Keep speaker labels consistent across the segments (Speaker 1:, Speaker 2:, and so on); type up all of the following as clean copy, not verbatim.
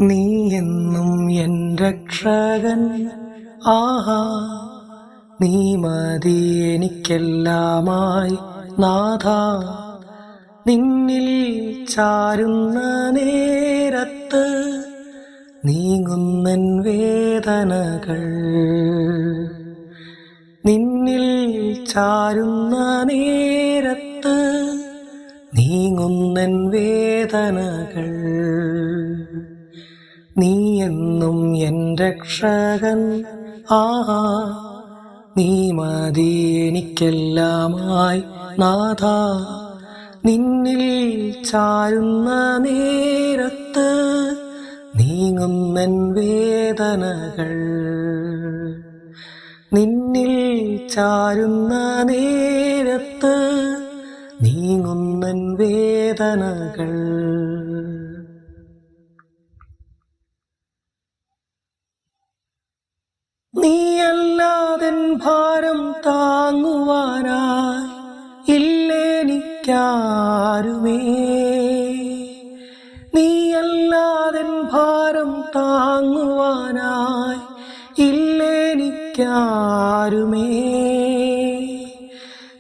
Speaker 1: നീ എന്നും എൻ രക്ഷകൻ, ആഹാ നീ മതി എനിക്കെല്ലാമായി നാഥ. നിന്നിൽ ചാരുന്ന നേരത്ത് നീങ്ങുന്നൻ വേദനകൾ. നിന്നിൽ ചാരുന്ന നേരത്ത് നീങ്ങുന്നൻ വേദനകൾ. നീ എന്നും എൻ രക്ഷകൻ, ആഹാ നീ മതി എനിക്കെല്ലാമായി നാഥ. നിന്നിൽ ചാരുന്ന നേരത്ത് നീങ്ങുന്നൻ വേദനകൾ. നിന്നിൽ ചാരുന്ന നേരത്ത് നീങ്ങുന്നൻ വേദനകൾ. നീയല്ലാതെൻ ഭാരം താങ്ങുവാനായി ഇല്ലെനിക്കാരുമേ. നീയല്ലാതെൻ ഭാരം താങ്ങുവാനായി ഇല്ലെനിക്കാരുമേ.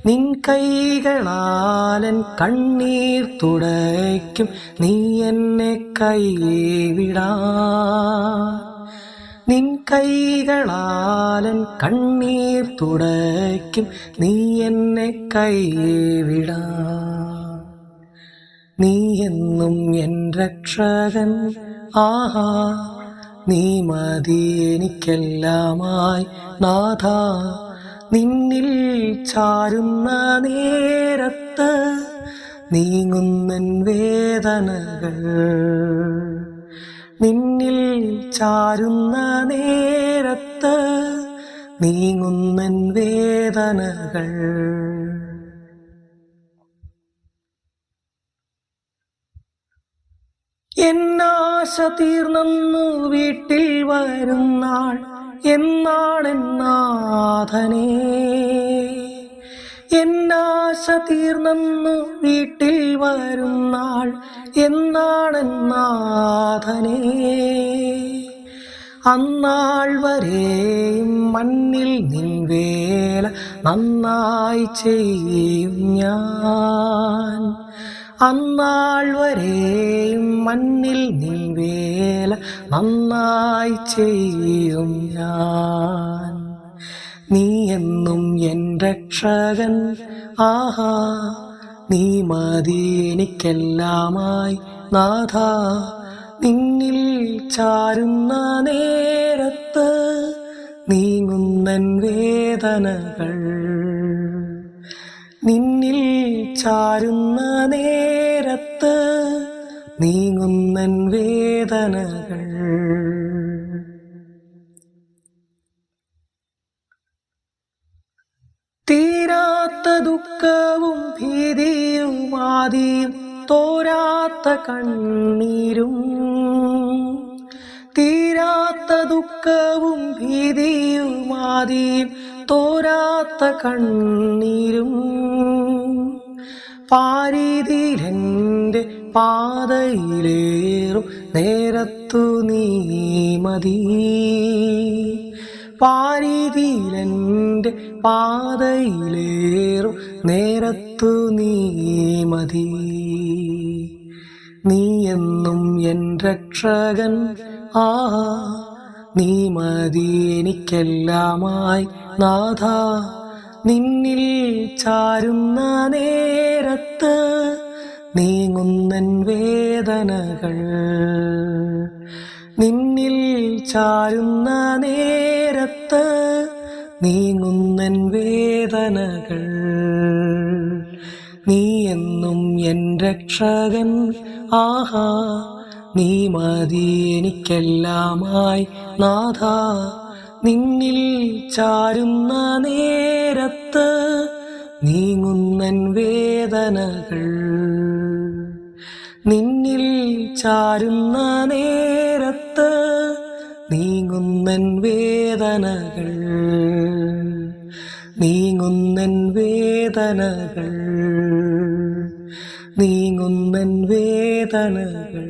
Speaker 1: നിൻ കൈകളാലൻ കണ്ണീർ തുടയ്ക്കും, നീ എന്നെ കൈവിടാ. നിൻ കൈകളാലൻ കണ്ണീർ തുടയ്ക്കും, നീ എന്നെ കൈവിടാ. നീ എന്നും എൻ രക്ഷകൻ, ആഹാ നീ മതി എനിക്കെല്ലാമായി നാഥ. നിന്നിൽ ചാരുന്ന നേരത്ത് നീങ്ങുന്നൻ വേദനകൾ. നിന്നിൽ ചാരുന്ന നേരത്ത് നീങ്ങുന്നൻ വേദനകൾ. എന്നാശ തീർന്നു വീട്ടിൽ വരുന്നാൾ എന്നാണെന്നാഥനേ. എന്നാശ തീർന്നു വീട്ടിൽ വരുന്നാൾ എന്നാണെന്നാഥനേ. അന്നാൾ വരെയും മണ്ണിൽ നിൻ വേല നന്നായി ചെയ്യും ഞാൻ. അന്നാൾ വരെയും മണ്ണിൽ നിൻ വേല നന്നായി ചെയ്യും ഞാൻ. നീ എന്നും എൻ രക്ഷകൻ, ആഹാ നീ മതി എനിക്കെല്ലാമായി നാഥ. നിന്നിൽ ചാരുന്ന നേരത്ത് നീങ്ങുന്നൻ വേദനകൾ. നിന്നിൽ ചാരുന്ന നേരത്ത് നീങ്ങുന്നൻ വേദനകൾ. തീരാത്ത ദുഃഖവും ഭീതിയും ആദിയും തോരാത്ത കണ്ണീരും. തീരാത്ത ദുഃഖവും ഭീതിയും ആദിയും തോരാത്ത കണ്ണീരും. പാരീതിയിലെൻ്റെ പാതയിലേറും നേരത്തു നീ മതി. പാരീതിയിലെൻ്റെ പാതയിലേറും നേരത്തു നീ മതി. നീ എന്നും എൻ രക്ഷകൻ, ആഹാ നീ മതി എനിക്കെല്ലാമായി നാഥ. നിന്നിൽ ചാരുന്ന നേരത്ത് നീങ്ങുന്നൻ വേദനകൾ. നിന്നിൽ ചാരുന്ന നേരത്ത് നീങ്ങുന്നൻ വേദനകൾ. നീ എന്നും എൻ രക്ഷകൻ, ആഹാ നീ മതി എനിക്കെല്ലാമായി നാഥ. നിന്നിൽ ചാരുന്ന നേരത്ത് നീങ്ങുന്നൻ വേദനകൾ. നിന്നിൽ ചാരുന്ന നേരത്ത് നീങ്ങുന്നൻ വേദനകൾ. നീങ്ങുന്നൻ വേദനകൾ. നീങ്ങുന്നൻ വേദനകൾ.